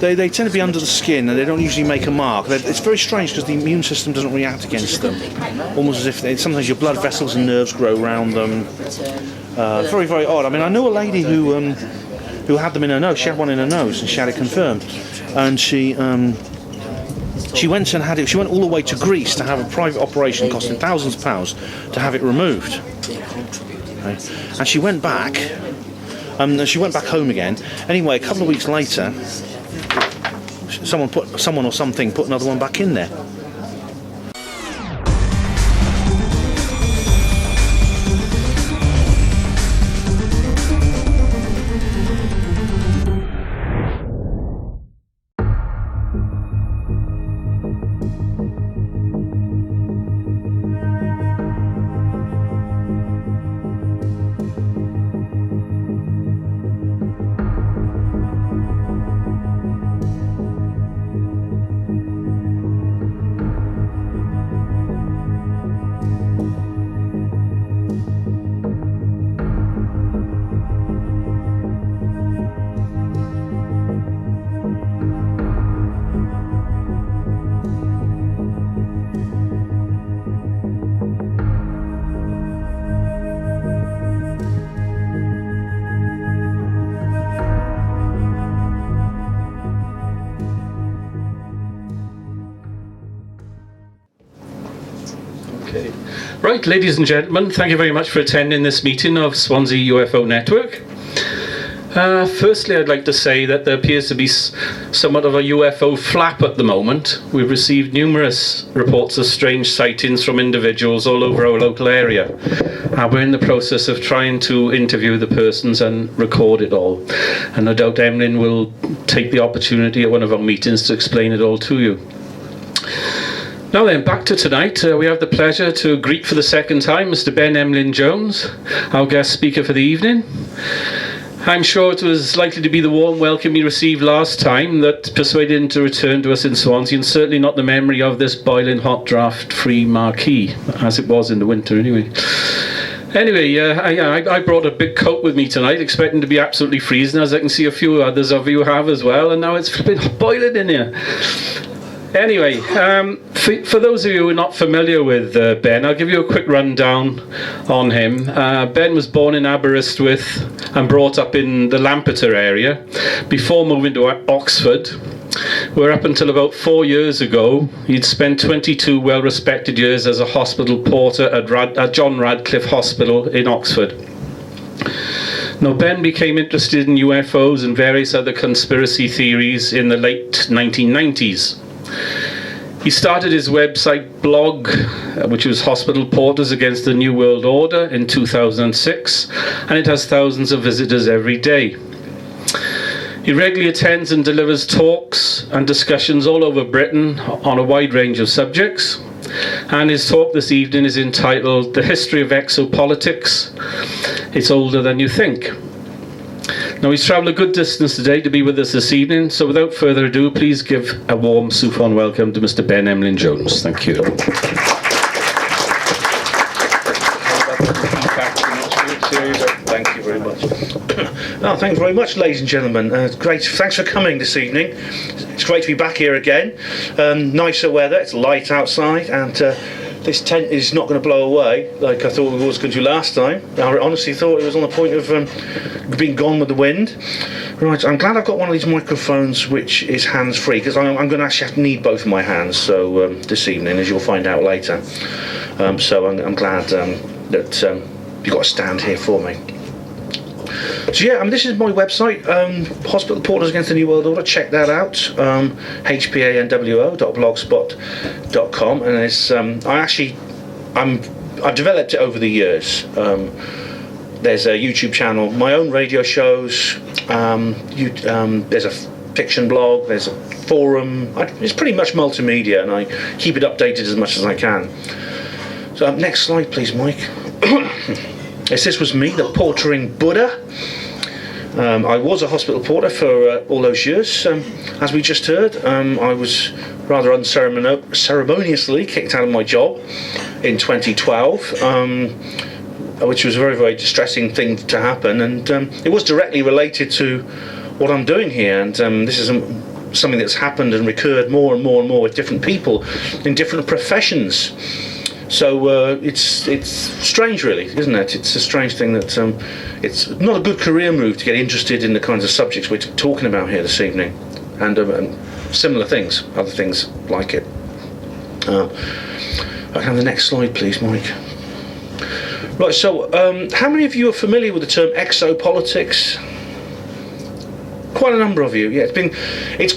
they tend to be under the skin and they don't usually make a mark. It's very strange because the immune system doesn't react against them, almost as if sometimes your blood vessels and nerves grow around them. Very, very odd. I mean, I know a lady who had them in her nose. She had one in her nose and she had it confirmed, and she went and had it. She went all the way to Greece to have a private operation costing thousands of pounds to have it removed. Okay. And she went back. She went back home again. Anyway, a couple of weeks later, someone or something put another one back in there. Right, ladies and gentlemen, thank you very much for attending this meeting of Swansea UFO Network. Firstly, I'd like to say that there appears to be somewhat of a UFO flap at the moment. We've received numerous reports of strange sightings from individuals all over our local area. We're in the process of trying to interview the persons and record it all. And no doubt Emlyn will take the opportunity at one of our meetings to explain it all to you. Now then, back to tonight. We have the pleasure to greet for the second time Mr. Ben Emlyn Jones, our guest speaker for the evening. I'm sure it was likely to be the warm welcome he received last time that persuaded him to return to us in Swansea, and certainly not the memory of this boiling hot draft-free marquee, as it was in the winter anyway. Anyway, I brought a big coat with me tonight, expecting to be absolutely freezing, as I can see a few others of you have as well, and now it's flipping boiling in here. Anyway, for those of you who are not familiar with Ben, I'll give you a quick rundown on him. Ben was born in Aberystwyth and brought up in the Lampeter area before moving to Oxford, where up until about 4 years ago he'd spent 22 well-respected years as a hospital porter at John Radcliffe Hospital in Oxford. Now, Ben became interested in UFOs and various other conspiracy theories in the late 1990s. He started his website blog, which was Hospital Porters Against the New World Order, in 2006, and it has thousands of visitors every day. He regularly attends and delivers talks and discussions all over Britain on a wide range of subjects, and his talk this evening is entitled The History of Exopolitics. It's older than you think. Now, he's travelled a good distance today to be with us this evening, so without further ado, please give a warm Sufon welcome to Mr. Ben Emlyn Jones. Thank you. Thank you very much. Oh, thank you very much, ladies and gentlemen. Great. Thanks for coming this evening. It's great to be back here again. Nicer weather. It's light outside, and this tent is not going to blow away like I thought it was going to last time. I honestly thought it was on the point of being gone with the wind. Right, I'm glad I've got one of these microphones which is hands-free, because I'm going to actually have to need both of my hands this evening, as you'll find out later. So I'm glad that you've got a stand here for me. So yeah, this is my website, Hospital Porters Against the New World Order. Check that out, hpanwo.blogspot.com, and it's I've developed it over the years. There's a YouTube channel, my own radio shows. There's a fiction blog. There's a forum. It's pretty much multimedia, and I keep it updated as much as I can. So next slide, please, Mike. This was me, the portering Buddha. I was a hospital porter for all those years. As we just heard, I was rather unceremoniously kicked out of my job in 2012, which was a very, very distressing thing to happen, and it was directly related to what I'm doing here, and this is something that's happened and recurred more and more and more with different people in different professions. So it's strange, really, isn't it? It's a strange thing that it's not a good career move to get interested in the kinds of subjects we're talking about here this evening, and similar things, other things like it. I can have the next slide, please, Mike. Right. So, how many of you are familiar with the term exopolitics? Quite a number of you. Yeah, it's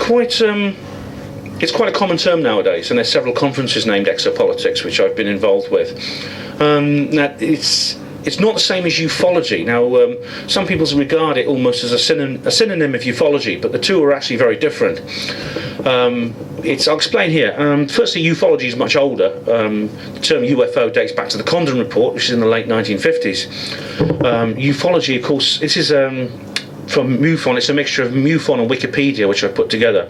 quite a common term nowadays, and there's several conferences named Exopolitics which I've been involved with. Now it's not the same as ufology. Now, some people regard it almost as a synonym of ufology, but the two are actually very different. I'll explain here. Firstly, ufology is much older. The term UFO dates back to the Condon Report, which is in the late 1950s. Ufology, of course, this is from MUFON. It's a mixture of MUFON and Wikipedia, which I've put together.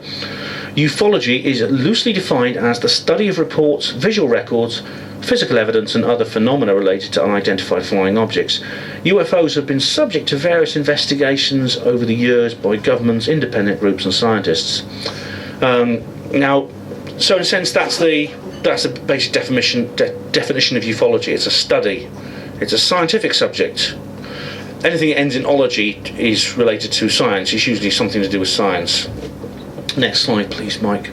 Ufology is loosely defined as the study of reports, visual records, physical evidence and other phenomena related to unidentified flying objects. UFOs have been subject to various investigations over the years by governments, independent groups and scientists. Now, so in a sense that's the basic definition of ufology. It's a study. It's a scientific subject. Anything that ends in ology is related to science. It's usually something to do with science. Next slide, please, Mike.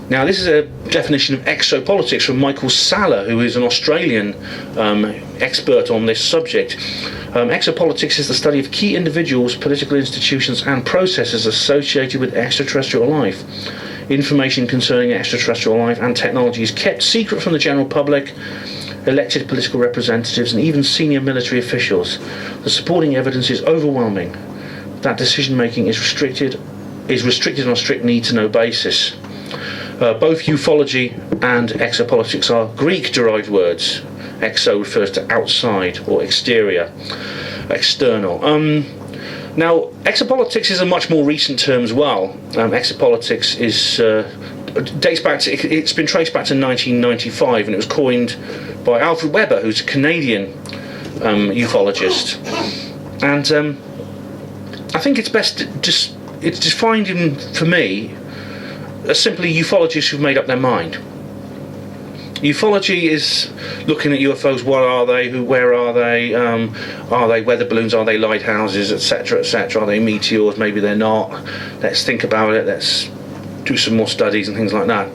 Now, this is a definition of exopolitics from Michael Salla, who is an Australian expert on this subject. Exopolitics is the study of key individuals, political institutions and processes associated with extraterrestrial life. Information concerning extraterrestrial life and technology is kept secret from the general public, elected political representatives and even senior military officials. The supporting evidence is overwhelming. That decision making is restricted on a strict need-to-know basis. Both ufology and exopolitics are Greek-derived words. Exo refers to outside or exterior, external. Now, exopolitics is a much more recent term as well. Exopolitics it's been traced back to 1995, and it was coined by Alfred Weber, who's a Canadian ufologist. And I think it's best it's defined for me as simply ufologists who've made up their mind. Ufology is looking at UFOs. What are they? Where are they? Are they weather balloons? Are they lighthouses, etc., etc.? Are they meteors? Maybe they're not. Let's think about it. Let's do some more studies and things like that.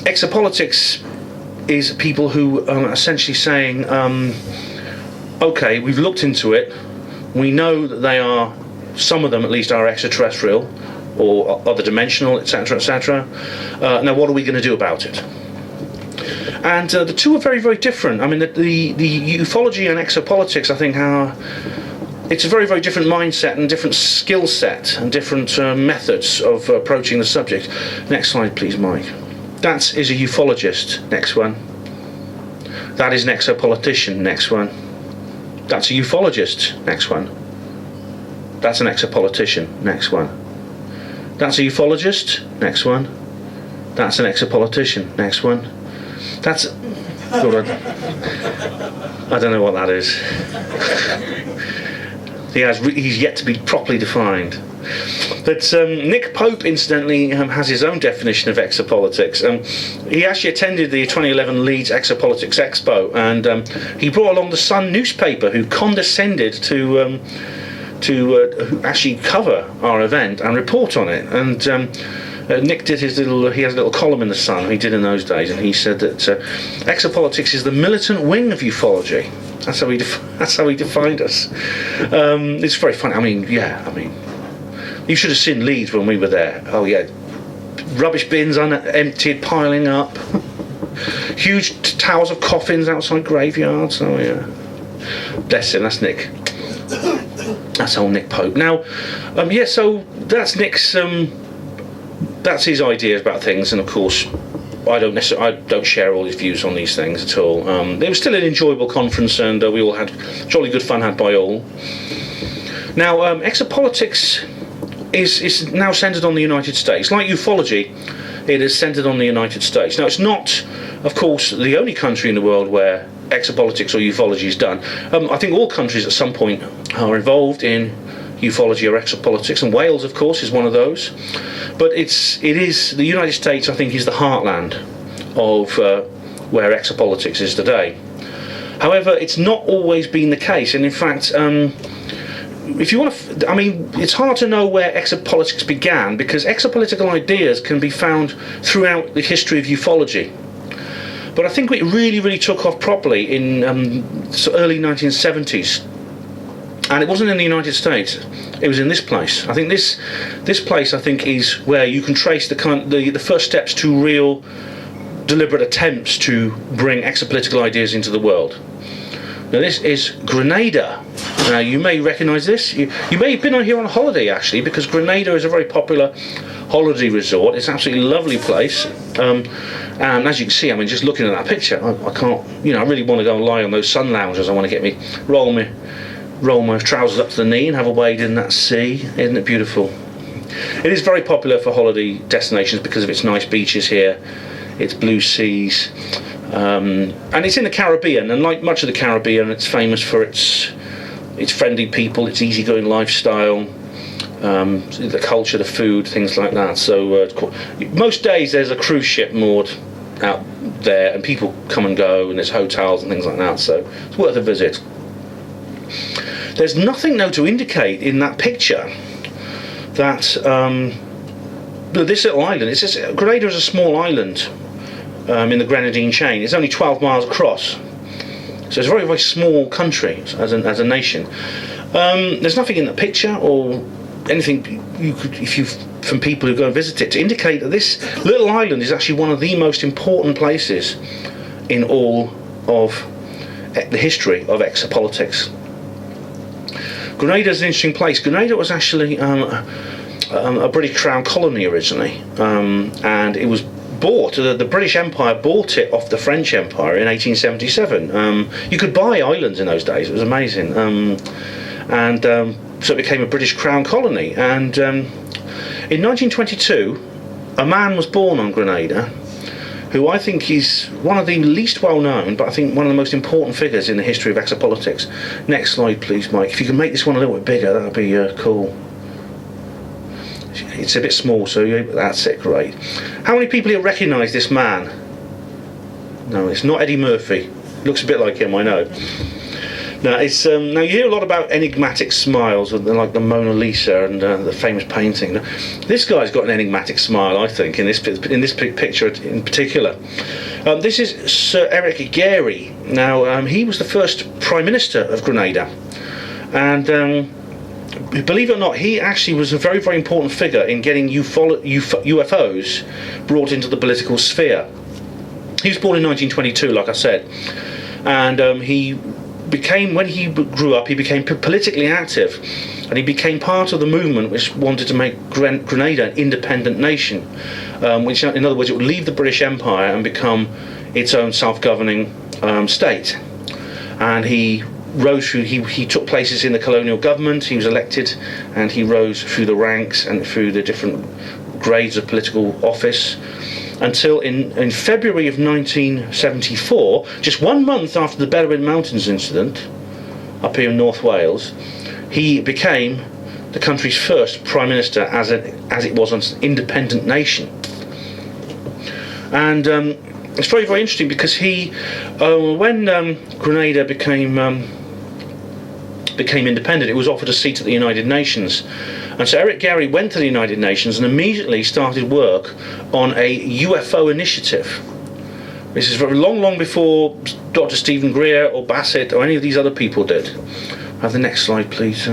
Exopolitics is people who are essentially saying, okay, we've looked into it. We know that they are, some of them at least, are extraterrestrial or other dimensional, etc., etc. Now, what are we going to do about it? And the two are very, very different. I mean, the ufology and exopolitics, I think, it's a very, very different mindset and different skill set and different methods of approaching the subject. Next slide, please, Mike. That is a ufologist. Next one. That is an exopolitician. Next one. That's a ufologist. Next one. That's an exopolitician. Next one. That's a ufologist. Next one. That's an exopolitician. Next one. That's... I don't know what that is. He's yet to be properly defined. But Nick Pope, incidentally, has his own definition of exopolitics. He actually attended the 2011 Leeds Exopolitics Expo, and he brought along the Sun newspaper, who condescended to actually cover our event and report on it. And Nick did he has a little column in the Sun, he did in those days, and he said that exopolitics is the militant wing of ufology. That's how he defined us. It's very funny. I mean, you should have seen Leeds when we were there. Oh yeah, rubbish bins emptied, piling up, huge towers of coffins outside graveyards. Oh yeah, bless him. That's Nick. That's old Nick Pope. Now, so that's Nick's. That's his ideas about things, and of course, I don't share all his views on these things at all. It was still an enjoyable conference, and we all had jolly good fun had by all. Now, exopolitics is now centred on the United States. Like ufology, it is centred on the United States. Now, it's not, of course, the only country in the world where exopolitics or ufology is done. I think all countries at some point are involved in ufology or exopolitics, and Wales, of course, is one of those. But it is the United States, I think, is the heartland of where exopolitics is today. However, it's not always been the case, and in fact, if you want to, it's hard to know where exopolitics began, because exopolitical ideas can be found throughout the history of ufology. But I think it really took off properly in early 1970s, and it wasn't in the United States. It was in this place. I think this place, I think, is where you can trace the first steps to real deliberate attempts to bring exopolitical ideas into the world. Now this is Grenada. Now you may recognise this. You may have been on here on holiday actually, because Grenada is a very popular holiday resort. It's an absolutely lovely place. And as you can see, just looking at that picture, I can't, I really want to go and lie on those sun loungers. I want to get roll my trousers up to the knee and have a wade in that sea. Isn't it beautiful? It is very popular for holiday destinations because of its nice beaches here, its blue seas, and it's in the Caribbean, and like much of the Caribbean, it's famous for its friendly people, its easygoing lifestyle, the culture, the food, things like that. So most days there's a cruise ship moored out there, and people come and go, and there's hotels and things like that, so it's worth a visit. There's nothing though to indicate in that picture that this little island, Grenada is a small island in the Grenadine chain. It's only 12 miles across, so it's a very small country as a nation. There's nothing in the picture or anything from people who go and visit it to indicate that this little island is actually one of the most important places in all of the history of exopolitics. Grenada is an interesting place. Grenada was actually a British Crown colony originally, and it was bought. The British Empire bought it off the French Empire in 1877. You could buy islands in those days. It was amazing, so it became a British Crown colony. And in 1922, a man was born on Grenada, who I think is one of the least well known, but I think one of the most important figures in the history of exopolitics. Next slide, please, Mike. If you can make this one a little bit bigger, that would be cool. It's a bit small, so that's it, great. How many people here recognise this man? No, it's not Eddie Murphy. Looks a bit like him, I know. Now, now you hear a lot about enigmatic smiles, like the Mona Lisa and the famous painting. Now, this guy's got an enigmatic smile, I think, in this picture in particular. This is Sir Eric Gairy. Now, he was the first Prime Minister of Grenada, and believe it or not, he actually was a very important figure in getting UFOs brought into the political sphere. He was born in 1922, like I said, and when he grew up, he became politically active, and he became part of the movement which wanted to make Grenada an independent nation, which, in other words, it would leave the British Empire and become its own self-governing state. And he rose through. He took places in the colonial government. He was elected, and he rose through the ranks and through the different grades of political office, until in February of 1974, just 1 month after the Berwyn Mountains incident up here in North Wales, he became the country's first Prime Minister as it was an independent nation. And it's very interesting, because when Grenada became independent, it was offered a seat at the United Nations. And so Eric Gairy went to the United Nations and immediately started work on a UFO initiative. This is very long before Dr. Stephen Greer or Bassett or any of these other people did. Have the next slide, please.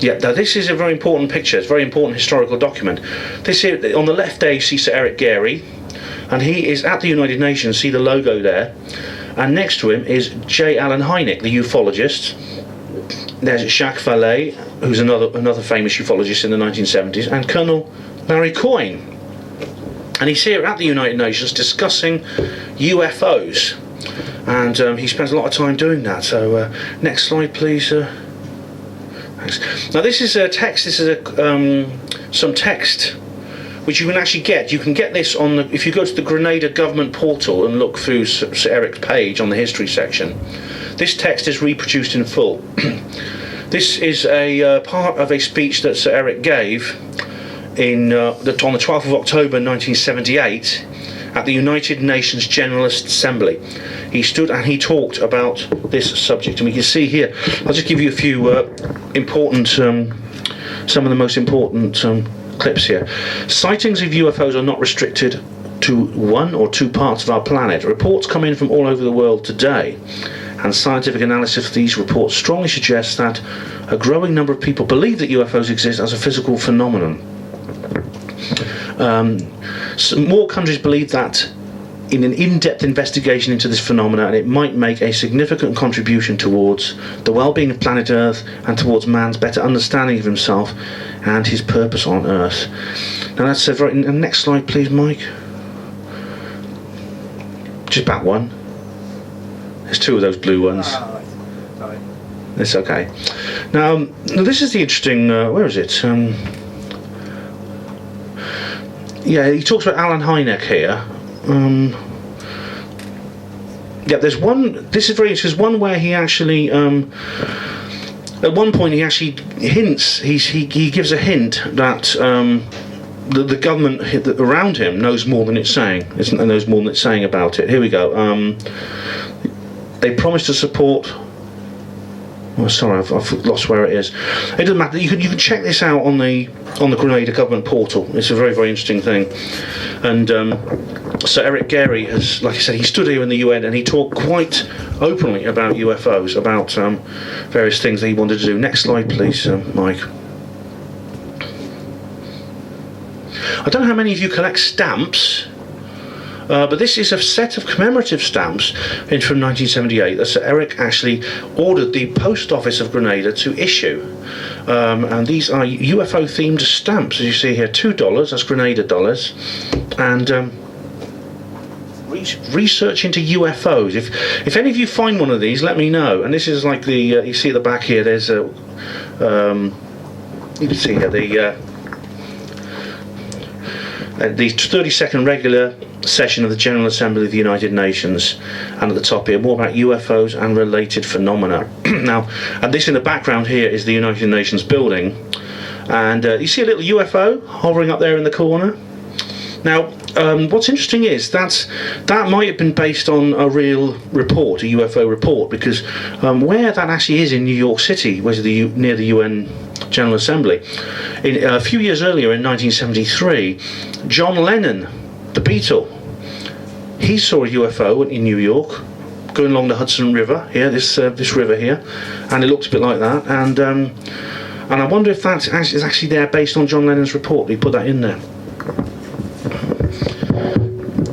Yeah, now this is a very important picture. It's a very important historical document. This here, on the left there, you see Sir Eric Gairy, and he is at the United Nations. See the logo there. And next to him is J. Allen Hynek, the ufologist. There's Jacques Vallée, who's another famous ufologist in the 1970s, and Colonel Larry Coyne. And he's here at the United Nations discussing UFOs, and he spends a lot of time doing that. So next slide, please. Thanks. Now this is a text. This is some text which you can actually get. You can get this on if you go to the Grenada government portal and look through Sir Eric's page on the history section. This text is reproduced in full. This is a part of a speech that Sir Eric gave on the 12th of October 1978 at the United Nations General Assembly. He stood and he talked about this subject, and we can see here. I'll just give you a few important, some of the most important clips here. Sightings of UFOs are not restricted to one or two parts of our planet. Reports come in from all over the world today, and scientific analysis of these reports strongly suggests that a growing number of people believe that UFOs exist as a physical phenomenon. More countries believe that in an in-depth investigation into this phenomenon, and it might make a significant contribution towards the well-being of planet Earth and towards man's better understanding of himself and his purpose on Earth. Now that's a very... Next slide, please, Mike. Just back one. There's two of those blue ones. Sorry. It's okay. Now this is the interesting... where is it? Yeah, he talks about Alan Hynek here. Yeah, there's one. This is very interesting. There's one where he actually, at one point, he actually hints. He gives a hint that the government around him knows more than it's saying. Knows more than it's saying about it. Here we go. They promise to support. Oh, sorry, I've lost where it is. It doesn't matter. You can check this out on the Grenada government portal. It's a very, very interesting thing. And Sir Eric Gairy has, like I said, he stood here in the UN and he talked quite openly about UFOs, about various things that he wanted to do. Next slide, please, Mike. I don't know how many of you collect stamps. But this is a set of commemorative stamps from 1978 that Sir Eric actually ordered the Post Office of Grenada to issue. And these are UFO themed stamps, as you see here, $2, that's Grenada dollars. And research into UFOs. If any of you find one of these, let me know. And this is like the, you see at the back here, there's a, you can see here the 32nd regular session of the General Assembly of the United Nations, and at the top here, more about UFOs and related phenomena. Now, and this in the background here is the United Nations building, and you see a little UFO hovering up there in the corner. Now, what's interesting is that might have been based on a real report, a UFO report, because where that actually is in New York City, near the UN General Assembly, a few years earlier in 1973, John Lennon, the Beatle, he saw a UFO in New York going along the Hudson River here, this river here, and it looked a bit like that, and I wonder if that is actually there based on John Lennon's report. He put that in there.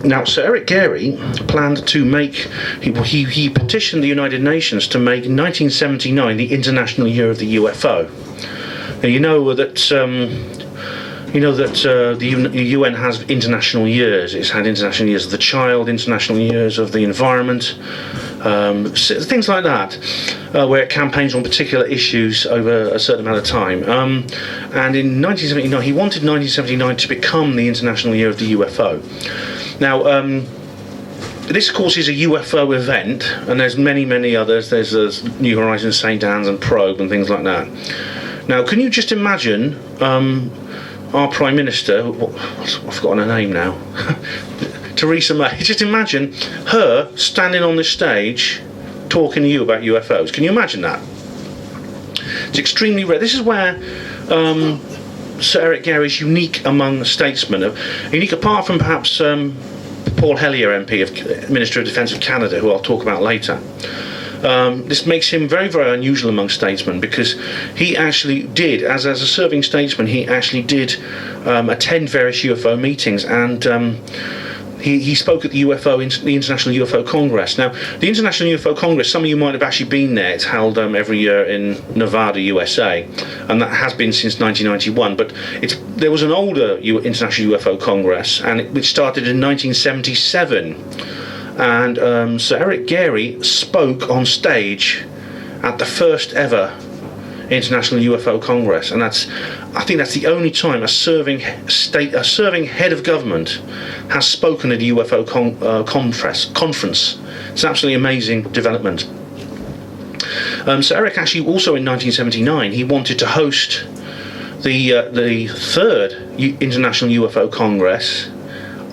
Now, Sir Eric Gairy planned to make, he petitioned the United Nations to make 1979 the International Year of the UFO. Now, you know that the UN has international years. It's had international years of the child, international years of the environment, things like that, where it campaigns on particular issues over a certain amount of time. And in 1979, he wanted 1979 to become the International Year of the UFO. Now, this, of course, is a UFO event, and there's many others. There's New Horizons, St. Anne's, and Probe, and things like that. Now, can you just imagine our Prime Minister, I've forgotten her name now, Theresa May, just imagine her standing on this stage talking to you about UFOs. Can you imagine that? It's extremely rare. This is where Sir Eric Gairy is unique among statesmen. Unique apart from perhaps Paul Hellyer, MP, Minister of Defence of Canada, who I'll talk about later. This makes him very, very unusual among statesmen, because he actually did, as a serving statesman, he actually did attend various UFO meetings, and he spoke at the International UFO Congress. Now, the International UFO Congress, some of you might have actually been there. It's held every year in Nevada, USA, and that has been since 1991. But there was an older International UFO Congress, and it started in 1977. And Sir Eric Gairy spoke on stage at the first ever International UFO Congress, and I think that's the only time a serving head of government has spoken at a UFO conference. It's an absolutely amazing development. So Eric actually also in 1979 he wanted to host the third International UFO Congress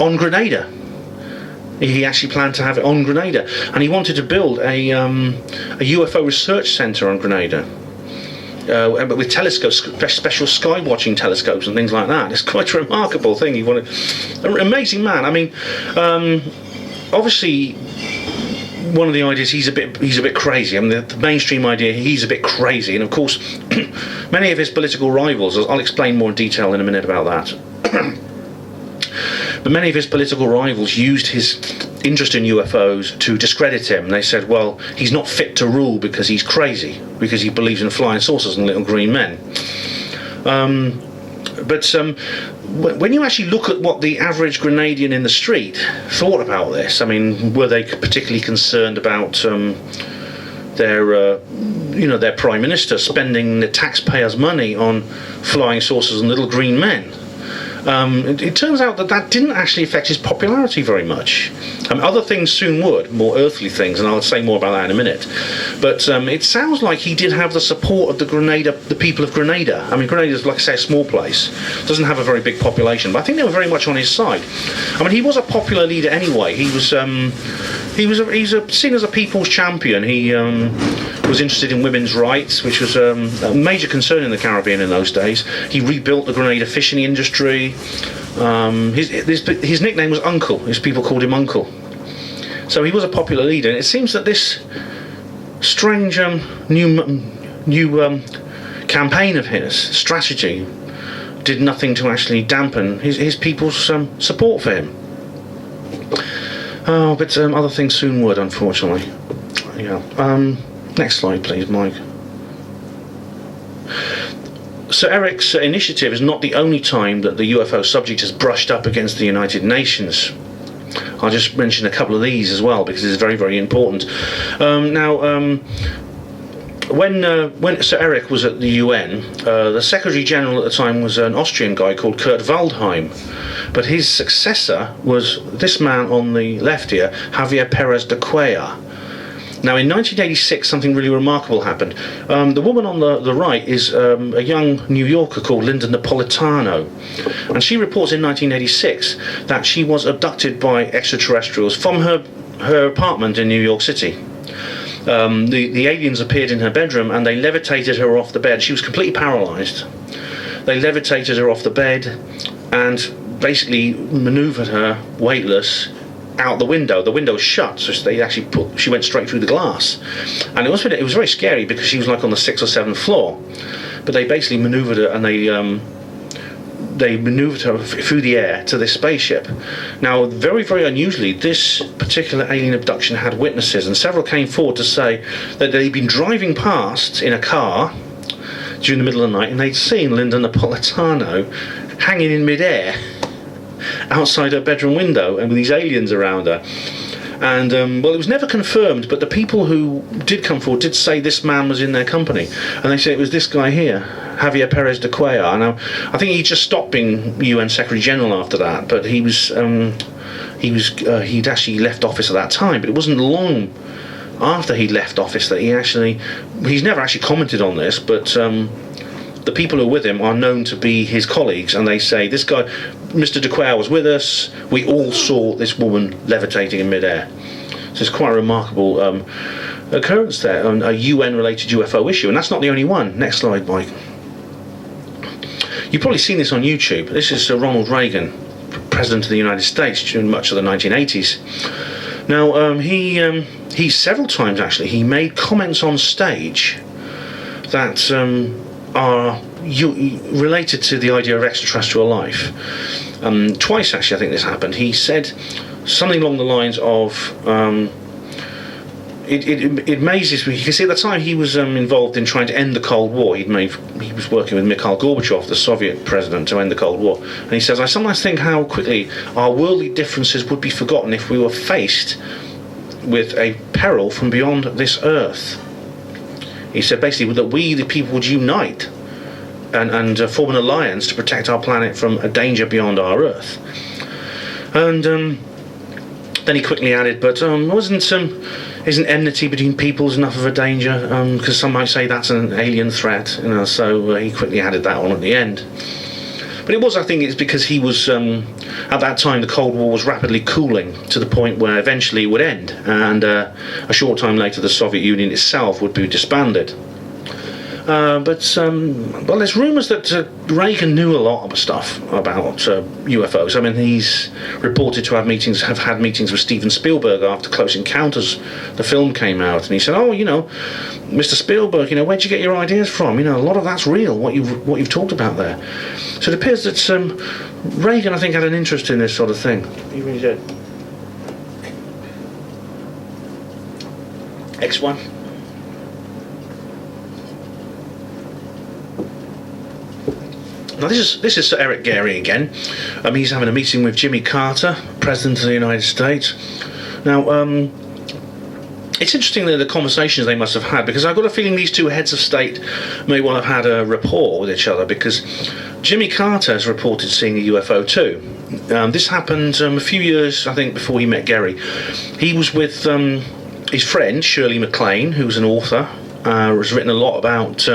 on Grenada. He actually planned to have it on Grenada, and he wanted to build a UFO research centre on Grenada, with telescopes, special sky watching telescopes and things like that. It's quite a remarkable thing. He wanted, an amazing man. I mean, obviously, one of the ideas he's a bit crazy. I mean, the mainstream idea he's a bit crazy, and of course, many of his political rivals. I'll explain more in detail in a minute about that. But many of his political rivals used his interest in UFOs to discredit him. They said, well, he's not fit to rule because he's crazy, because he believes in flying saucers and little green men. But when you actually look at what the average Grenadian in the street thought about this, I mean, were they particularly concerned about their Prime Minister spending the taxpayers' money on flying saucers and little green men? It turns out that didn't actually affect his popularity very much. Other things soon would, more earthly things, and I'll say more about that in a minute. But it sounds like he did have the support of the people of Grenada. I mean, Grenada is, like I say, a small place, doesn't have a very big population, but I think they were very much on his side. I mean, he was a popular leader anyway. He's seen as a people's champion. He was interested in women's rights, which was a major concern in the Caribbean in those days. He rebuilt the Grenada fishing industry. His nickname was Uncle. His people called him Uncle. So he was a popular leader, and it seems that this strange new campaign of his, strategy, did nothing to actually dampen his people's support for him. Oh, but other things soon would, unfortunately. Yeah. Next slide, please, Mike. So Eric's initiative is not the only time that the UFO subject has brushed up against the United Nations. I'll just mention a couple of these as well, because it's very, very important. When Sir Eric was at the UN, the Secretary General at the time was an Austrian guy called Kurt Waldheim, but his successor was this man on the left here, Javier Perez de Cuellar. Now, in 1986, something really remarkable happened. The woman on the right is a young New Yorker called Linda Napolitano, and she reports in 1986 that she was abducted by extraterrestrials from her apartment in New York City. The aliens appeared in her bedroom and they levitated her off the bed. She was completely paralysed. They levitated her off the bed and basically manoeuvred her weightless out the window. The window was shut, so she went straight through the glass, and it was very scary because she was like on the 6th or 7th floor. But they basically manoeuvred her, and they manoeuvred her through the air to this spaceship. Now, very, very unusually, this particular alien abduction had witnesses, and several came forward to say that they'd been driving past in a car during the middle of the night, and they'd seen Linda Napolitano hanging in midair outside her bedroom window, and with these aliens around her. And well, it was never confirmed, but the people who did come forward did say this man was in their company, and they said it was this guy here, Javier Perez de Cuellar. Now, I think he just stopped being UN Secretary General after that, but he'd actually left office at that time. But it wasn't long after he'd left office that he's never actually commented on this, but the people who are with him are known to be his colleagues, and they say this guy, Mr. de Cuellar, was with us. We all saw this woman levitating in midair. So it's quite a remarkable occurrence there, a UN-related UFO issue, and that's not the only one. Next slide, Mike. You've probably seen this on YouTube. This is Ronald Reagan, President of the United States during much of the 1980s. Now, he several times actually, he made comments on stage that are related to the idea of extraterrestrial life. Twice actually I think this happened. He said something along the lines of it amazes me. You can see at the time he was involved in trying to end the Cold War. He was working with Mikhail Gorbachev, the Soviet president, to end the Cold War, and he says, I sometimes think how quickly our worldly differences would be forgotten if we were faced with a peril from beyond this earth. He said basically that we, the people, would unite and form an alliance to protect our planet from a danger beyond our Earth. And then he quickly added, but isn't enmity between peoples enough of a danger? Because some might say that's an alien threat, so he quickly added that on at the end. But it was, I think, it's because he was, at that time, the Cold War was rapidly cooling to the point where eventually it would end, and a short time later the Soviet Union itself would be disbanded. Well, there's rumours that Reagan knew a lot of stuff about UFOs. I mean, he's reported to have had meetings with Steven Spielberg after Close Encounters, the film, came out, and he said, "Oh, Mr. Spielberg, where'd you get your ideas from? A lot of that's real. What you've talked about there." So it appears that Reagan, I think, had an interest in this sort of thing. He really did. X1. Now this is Sir Eric Gairy again. He's having a meeting with Jimmy Carter, President of the United States. Now, it's interesting the conversations they must have had, because I've got a feeling these two heads of state may well have had a rapport with each other, because Jimmy Carter has reported seeing a UFO too. This happened a few years, I think, before he met Gairy. He was with his friend Shirley MacLaine, who's an author, has written a lot about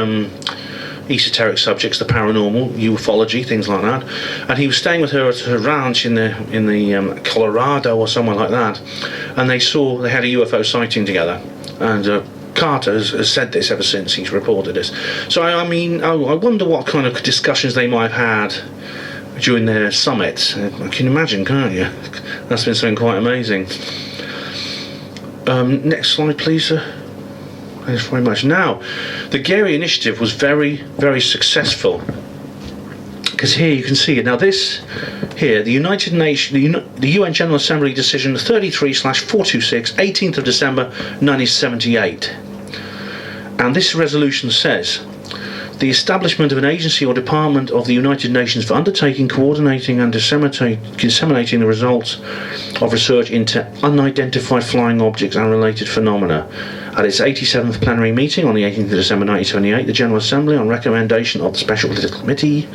esoteric subjects, the paranormal, ufology, things like that, and he was staying with her at her ranch in the Colorado or somewhere like that, and they had a UFO sighting together, and Carter has said this ever since he's reported this. So I wonder what kind of discussions they might have had during their summit. I can imagine, can't you? That's been something quite amazing. Next slide, please, sir. Thanks very much. Now, the Gairy initiative was very, very successful, because here you can see it. Now this here, the United Nations, the UN General Assembly decision 33/426, 18th of December 1978, and this resolution says, the establishment of an agency or department of the United Nations for undertaking, coordinating and disseminating the results of research into unidentified flying objects and related phenomena. At its 87th plenary meeting on the 18th of December 1978, the General Assembly, on recommendation of the Special Political Committee,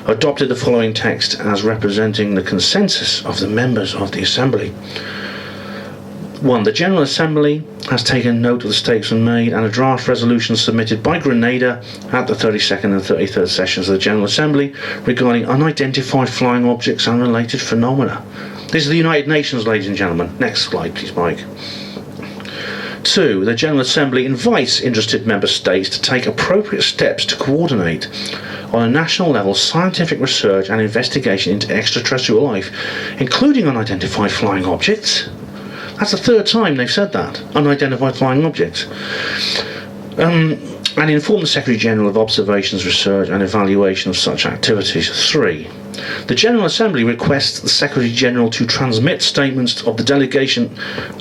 adopted the following text as representing the consensus of the members of the Assembly. 1. The General Assembly has taken note of the statements made and a draft resolution submitted by Grenada at the 32nd and 33rd sessions of the General Assembly regarding unidentified flying objects and related phenomena. This is the United Nations, ladies and gentlemen. Next slide, please, Mike. 2. The General Assembly invites interested member states to take appropriate steps to coordinate on a national level scientific research and investigation into extraterrestrial life, including unidentified flying objects. That's the third time they've said that, unidentified flying objects. And inform the Secretary General of observations, research and evaluation of such activities. 3. The General Assembly requests the Secretary General to transmit statements of the delegation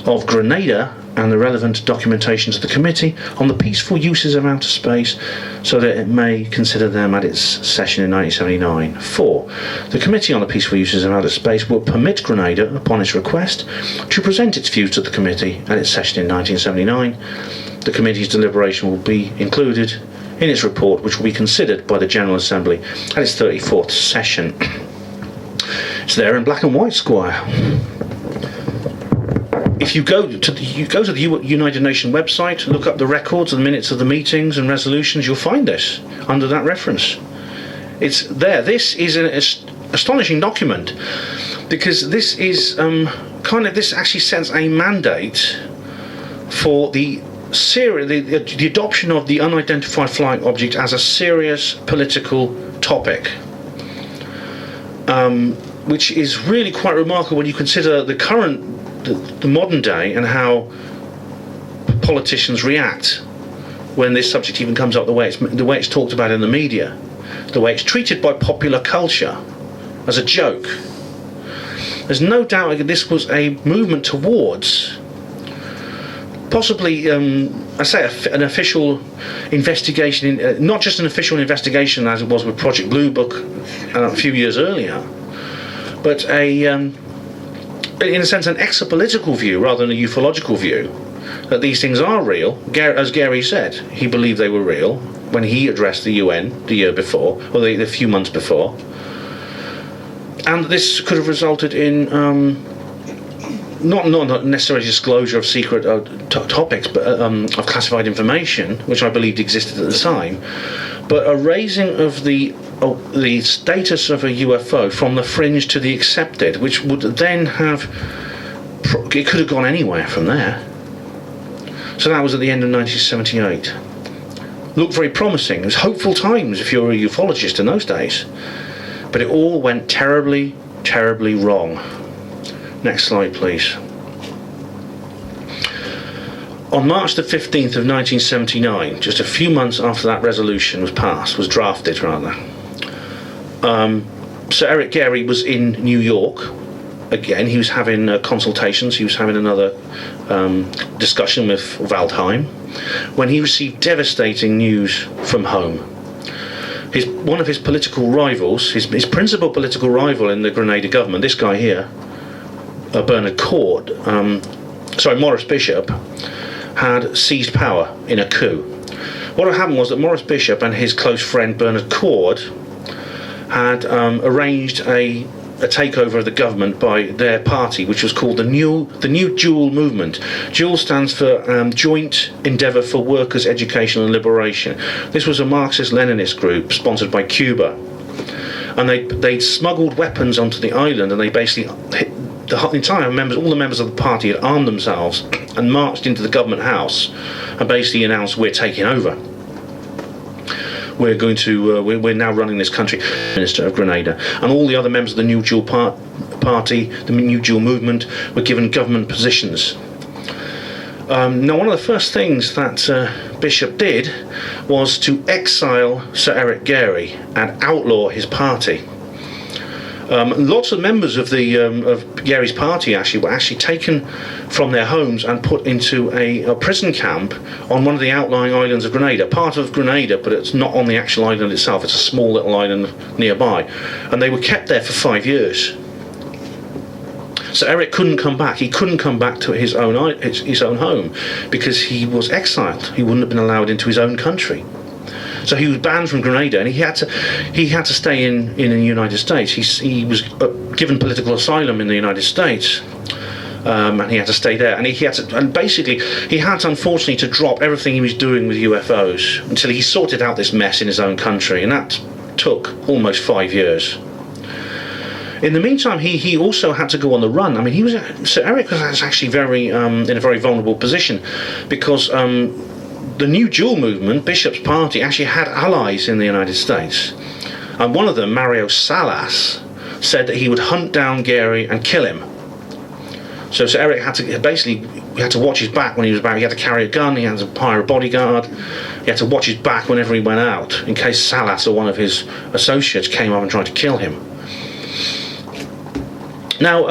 of Grenada and the relevant documentation to the Committee on the Peaceful Uses of Outer Space, so that it may consider them at its session in 1979. 4. The Committee on the Peaceful Uses of Outer Space will permit Grenada, upon its request, to present its views to the Committee at its session in 1979. The Committee's deliberation will be included in its report, which will be considered by the General Assembly at its 34th session. It's there in black and white, Squire. If you go to the United Nations website, look up the records and minutes of the meetings and resolutions, you'll find this under that reference. It's there. This is an astonishing document, because this is this actually sets a mandate for the adoption of the unidentified flying object as a serious political topic, which is really quite remarkable when you consider the modern day and how politicians react when this subject even comes up, the way it's talked about in the media, the way it's treated by popular culture as a joke. There's no doubt that this was a movement towards possibly, an official investigation, not just an official investigation as it was with Project Blue Book a few years earlier, but in a sense, an exopolitical view rather than a ufological view. that these things are real. As Gairy said, he believed they were real when he addressed the UN the year before, or the few months before. And this could have resulted in not necessarily disclosure of secret topics, but of classified information, which I believed existed at the time, but a raising of the status of a UFO from the fringe to the accepted, which would then have, it could have gone anywhere from there. So that was at the end of 1978. Looked very promising. It was hopeful times if you were a ufologist in those days. But it all went terribly, terribly wrong. Next slide, please. On March the 15th of 1979, just a few months after that resolution was drafted rather, Sir Eric Gairy was in New York. Again, he was having consultations, he was having another discussion with Waldheim, when he received devastating news from home. One of his political rivals, his principal political rival in the Grenada government, this guy here, Maurice Bishop, had seized power in a coup. What had happened was that Maurice Bishop and his close friend Bernard Cord had arranged a takeover of the government by their party, which was called the New Dual Movement. Dual stands for Joint Endeavour for Workers' Education and Liberation. This was a Marxist-Leninist group sponsored by Cuba, and they smuggled weapons onto the island, and they basically all the members of the party had armed themselves and marched into the government house and basically announced, we're taking over. We're now running this country. Minister of Grenada, and all the other members of the New Dual Party, the New Dual Movement, were given government positions. Now, one of the first things that Bishop did was to exile Sir Eric Gairy and outlaw his party. Lots of members of Gairy's party were taken from their homes and put into a prison camp on one of the outlying islands of Grenada, part of Grenada, but it's not on the actual island itself. It's a small little island nearby, and they were kept there for 5 years. So Eric couldn't come back. He couldn't come back to his own home because he was exiled. He wouldn't have been allowed into his own country. So he was banned from Grenada, and he had to stay in the United States. He was given political asylum in the United States, and he had to stay there. And he had to unfortunately to drop everything he was doing with UFOs until he sorted out this mess in his own country, and that took almost 5 years. In the meantime, he also had to go on the run. I mean, Sir Eric was actually in a very vulnerable position because. The New Dual Movement, Bishop's party, actually had allies in the United States. And one of them, Mario Salas, said that he would hunt down Gairy and kill him. So Sir Eric had to watch his back when he was about. He had to carry a gun, he had to hire a bodyguard, he had to watch his back whenever he went out, in case Salas or one of his associates came up and tried to kill him. Now,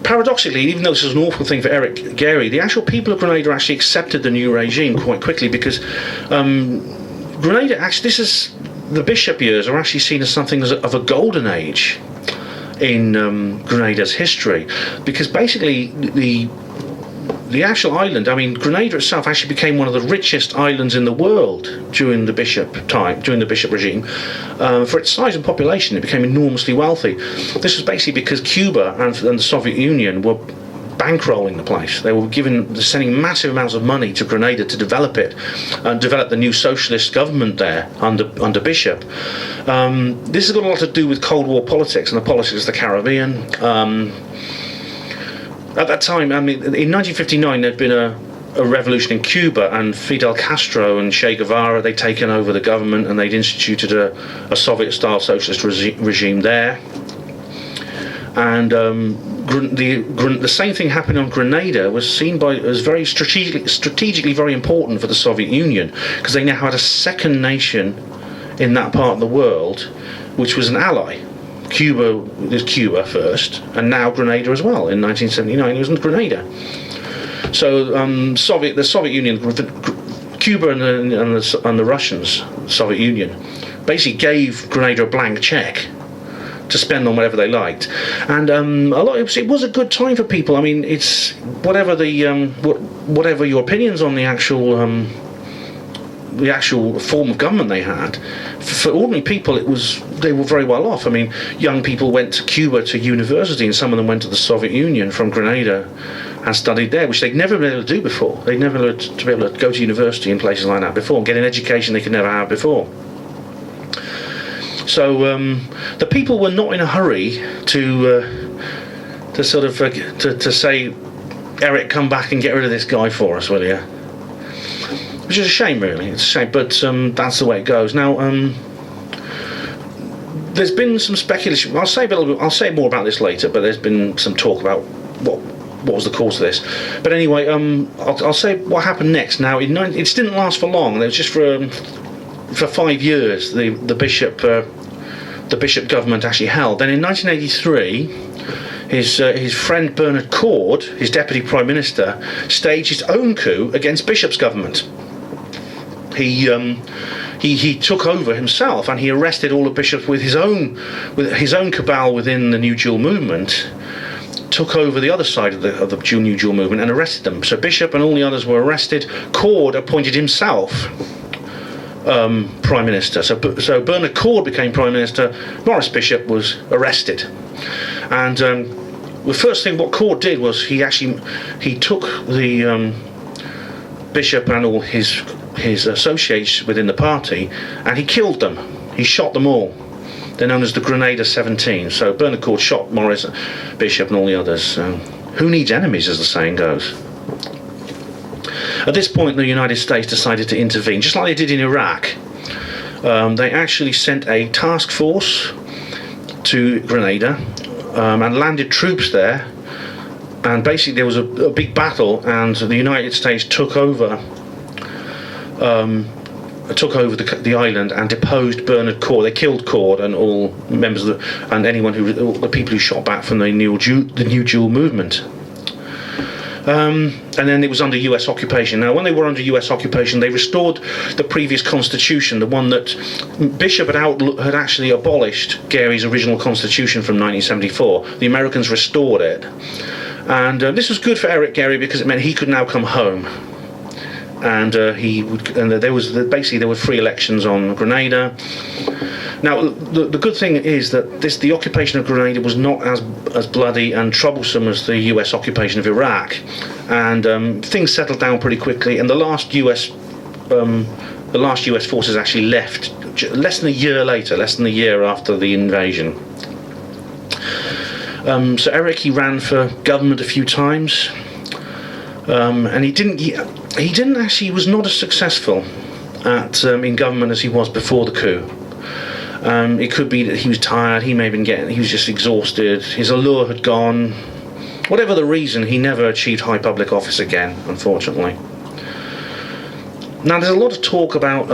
paradoxically, even though this was an awful thing for Eric Gairy, the actual people of Grenada actually accepted the new regime quite quickly because Grenada the Bishop years are actually seen as something of a golden age in Grenada's history, because basically the actual island, I mean, Grenada itself actually became one of the richest islands in the world during the Bishop regime. For its size and population, it became enormously wealthy. This was basically because Cuba and the Soviet Union were bankrolling the place. They were sending massive amounts of money to Grenada to develop it and develop the new socialist government there under Bishop. This has got a lot to do with Cold War politics and the politics of the Caribbean. At that time, I mean, in 1959, there'd been a revolution in Cuba, and Fidel Castro and Che Guevara, they'd taken over the government and they'd instituted a Soviet-style socialist regime there. And the same thing happening on Grenada was seen as very strategically very important for the Soviet Union, because they now had a second nation in that part of the world, which was an ally. Cuba first, and now Grenada as well. In 1979, it was Grenada. So the Soviet Union, Cuba and the Russians, Soviet Union, basically gave Grenada a blank check to spend on whatever they liked, and it was a good time for people. I mean, it's whatever your opinions on the actual form of government they had. For ordinary people, they were very well off. I mean, young people went to Cuba to university, and some of them went to the Soviet Union from Grenada and studied there, which they'd never been able to do before. They'd never been able to be able to go to university in places like that before, and get an education they could never have before. So the people were not in a hurry to say, Eric, come back and get rid of this guy for us, will you? Which is a shame, really. It's a shame, but that's the way it goes. Now, there's been some speculation. I'll say more about this later, but there's been some talk about what was the cause of this. But anyway, I'll say what happened next. Now, it didn't last for long. It was just for 5 years. The bishop government actually held. Then in 1983. His friend Bernard Cord, his deputy prime minister, staged his own coup against Bishop's government. He took over himself, and he arrested all the bishops with his own cabal within the New Dual movement. Took over the other side of the New Dual movement and arrested them. So Bishop and all the others were arrested. Cord appointed himself prime minister. So Bernard Cord became prime minister. Maurice Bishop was arrested. And the first thing what Cord did was he took the bishop and all his associates within the party, and he killed them. He shot them all. They're known as the Grenada 17. So Bernard Cord shot Maurice Bishop and all the others. Who needs enemies, as the saying goes? At this point, the United States decided to intervene, just like they did in Iraq. They actually sent a task force to Grenada and landed troops there, and basically there was a big battle, and the United States took over the island and deposed Bernard Cord. They killed Cord and all members of all the people who shot back from the New Dual movement. And then it was under US occupation. Now, when they were under US occupation, they restored the previous constitution, the one that Bishop had actually abolished, Gairy's original constitution from 1974. The Americans restored it. And this was good for Eric Gairy because it meant he could now come home. And there were free elections on Grenada. Now, the good thing is that the occupation of Grenada was not as bloody and troublesome as the US occupation of Iraq, and things settled down pretty quickly. And the last US forces actually left less than a year after the invasion. So Eric, he ran for government a few times, and he was not as successful in government as he was before the coup. It could be that he was tired, he was just exhausted, his allure had gone. Whatever the reason, he never achieved high public office again, unfortunately. Now, there's a lot of talk about,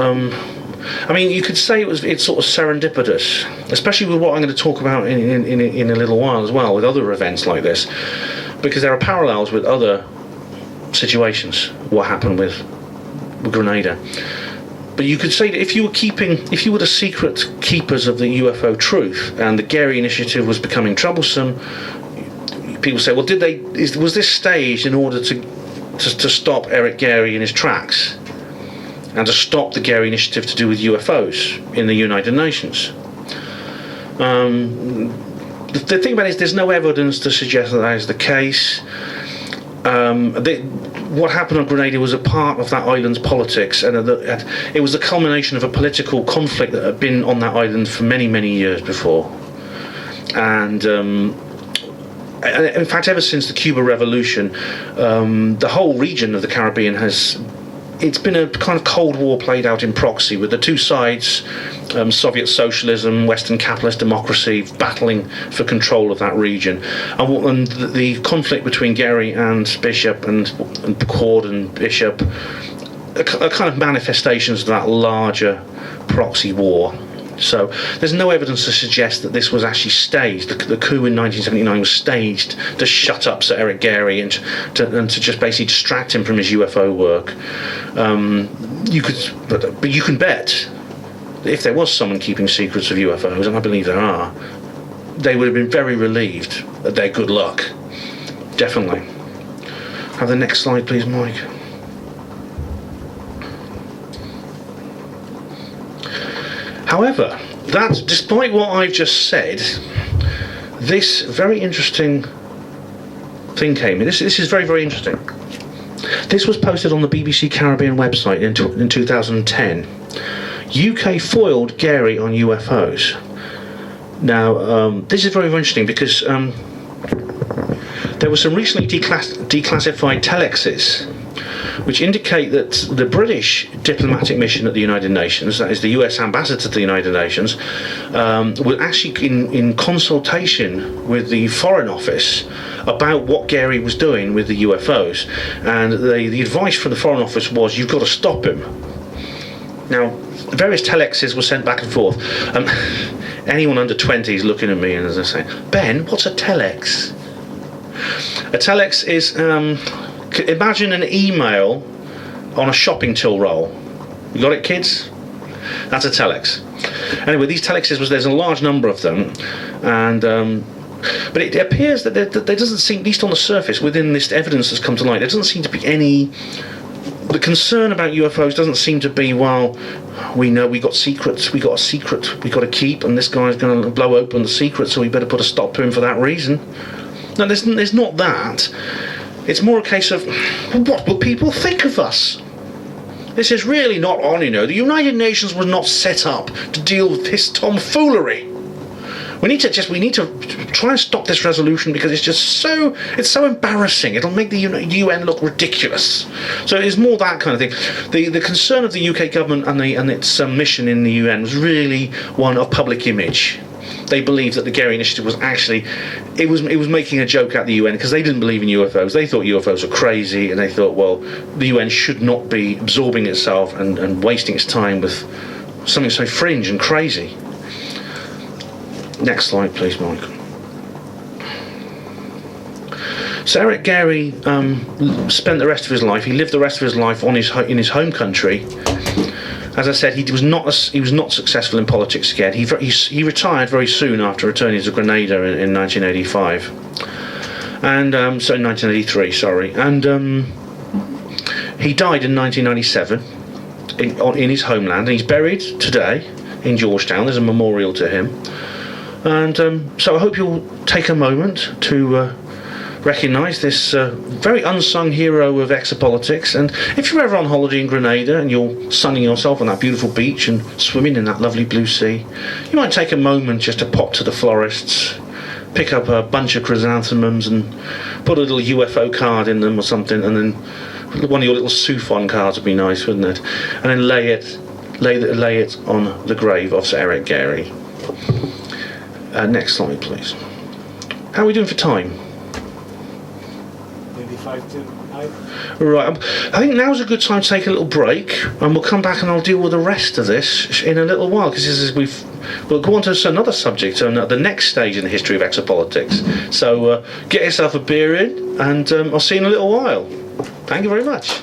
you could say it's sort of serendipitous, especially with what I'm going to talk about in a little while as well, with other events like this, because there are parallels with other situations, what happened with Grenada. But you could say that if you were the secret keepers of the UFO truth, and the Gairy initiative was becoming troublesome, people say, well, was this staged in order to stop Eric Gairy in his tracks, and to stop the Gairy initiative to do with UFOs in the United Nations? The thing about it is there's no evidence to suggest that is the case. What happened on Grenada was a part of that island's politics, and it was the culmination of a political conflict that had been on that island for many, many years before. And in fact, ever since the Cuban Revolution, the whole region of the Caribbean it's been a kind of Cold War played out in proxy, with the two sides, Soviet socialism, Western capitalist democracy, battling for control of that region. And the conflict between Gairy and Bishop and Cord and Bishop are kind of manifestations of that larger proxy war. So there's no evidence to suggest that this was actually staged. The coup in 1979 was staged to shut up Sir Eric Gairy and to just basically distract him from his UFO work. But you can bet that if there was someone keeping secrets of UFOs, and I believe there are, they would have been very relieved at their good luck. Definitely. Have the next slide, please, Mike. However, that, despite what I've just said, this very interesting thing came in. This is very, very interesting. This was posted on the BBC Caribbean website in 2010. UK foiled Gairy on UFOs. Now, this is very, very interesting because there were some recently declassified telexes which indicate that the British diplomatic mission at the United Nations, that is the US ambassador to the United Nations, was actually in consultation with the Foreign Office about what Gairy was doing with the UFOs, and the advice from the Foreign Office was, you've got to stop him. Now, various telexes were sent back and forth. Anyone under 20 is looking at me and they're saying, Ben, what's a telex? A telex is, imagine an email on a shopping till roll. You got it, kids? That's a telex. Anyway, these telexes, there's a large number of them, and but it appears that there doesn't seem, at least on the surface, within this evidence that's come to light, there doesn't seem to be any. The concern about UFOs doesn't seem to be, well, we know we got secrets, we got a secret we got to keep, and this guy's going to blow open the secret, so we better put a stop to him for that reason. No, there's not that. It's more a case of, what will people think of us? This is really not on, the United Nations was not set up to deal with this tomfoolery. We need to try and stop this resolution because it's so embarrassing. It'll make the UN look ridiculous. So it's more that kind of thing. The concern of the UK government and its mission in the UN was really one of public image. They believed that the Gairy Initiative was actually, it was making a joke at the UN because they didn't believe in UFOs. They thought UFOs were crazy, and they thought, well, the UN should not be absorbing itself and wasting its time with something so fringe and crazy. Next slide, please, Mike. So Eric Gairy spent the rest of his life. He lived the rest of his life in his home country. As I said, he was not successful in politics again. He retired very soon after returning to Grenada in 1985, and so in 1983, sorry, and he died in 1997 in his homeland, and he's buried today in Georgetown. There's a memorial to him. And so I hope you'll take a moment to recognise this very unsung hero of exopolitics. And if you're ever on holiday in Grenada and you're sunning yourself on that beautiful beach and swimming in that lovely blue sea, you might take a moment just to pop to the florists, pick up a bunch of chrysanthemums and put a little UFO card in them or something, and then one of your little Sufon cards would be nice, wouldn't it? And then lay it on the grave of Sir Eric Gairy. Next slide, please. How are we doing for time? Maybe 5 to 9. Right, I think now's a good time to take a little break, and we'll come back and I'll deal with the rest of this in a little while, because we'll go on to another subject, the next stage in the history of exopolitics. So get yourself a beer in, and I'll see you in a little while. Thank you very much.